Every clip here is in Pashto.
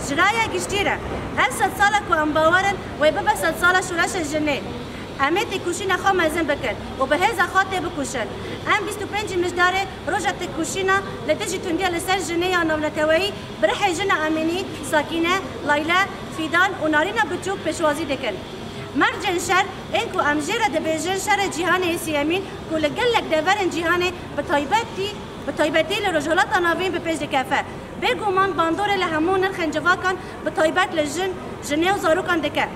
جرايا گشتیره هر 100 ساله کو ام باورن و بابا 100 ساله شورش جنه امت کوشینا خو مزن بکن و به هزا خاطر بکوشن ام 25 مجدار روجت کوشینا لدجی توندیا لسر جنه یا نولتوی برح جنه امنی ساکینه لیلا فیدان و نارینا بچوک پشوازی دکن مرجن شر انکو امجره دبیجن شر جهان اسیامین کو لگلک دورن جهان بتایبتی لرجالات ناوین به پیش دکفه بگومان باندور لهمون الخنجواکان بتایبت لجن جنه و زاروکان دکه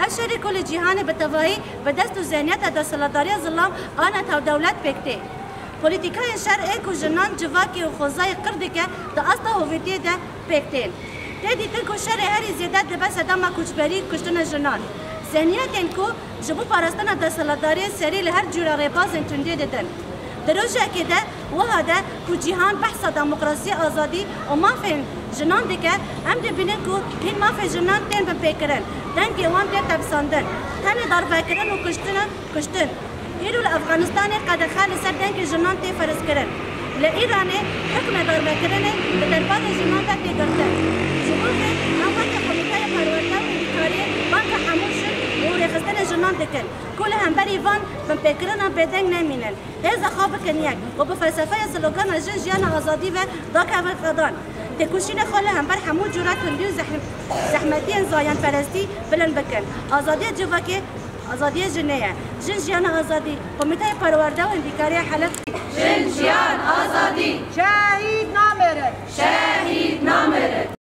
اشری کل جهان بتوایی به دست و ذهنیت دستلداری ظلام آن تا دولت بکته پولیتیکای شر ایکو جنان جواکی و خوزای قرده که دا استا هویتی ده بکتین تدی تکو شر هری زیادت ده بس داما کچبری کشتن جنان ذهنیت انکو جبو پارستان دستلداری سری لهر جورا ریبازن تنده ددن دروجه که ده وها ده کو جهان بحث دموکراسی آزادی و مافین جنان دیگه هم ده بینن کو این مافی جنان تن بپیکرن دنگی وان ده تبساندن تن دار بکرن و کشتن ایرو لافغانستان قد خال سر دنگی جنان تی فرض کرن لایران حکم دار بکرن به دربار جنان ده تی گرتن جبوه هم وقت کمیته پرورده و بیکاری بانک حموشن و رخصتن جنان دکن كل هم بري فان بمبكرنا بدن نمينن هذا خابك نياك وبفلسفه سلوغان جن جيانا ازادي و داك القضان تكوشينا خاله هم بر حمود جرات كندو زحمتين زايان فرستي بلن بكن ازادي جواكي ازادي جنيه جن جيانا ازادي كوميته پرورده و انديكاري حالت جن جيان ازادي شهيد نامرد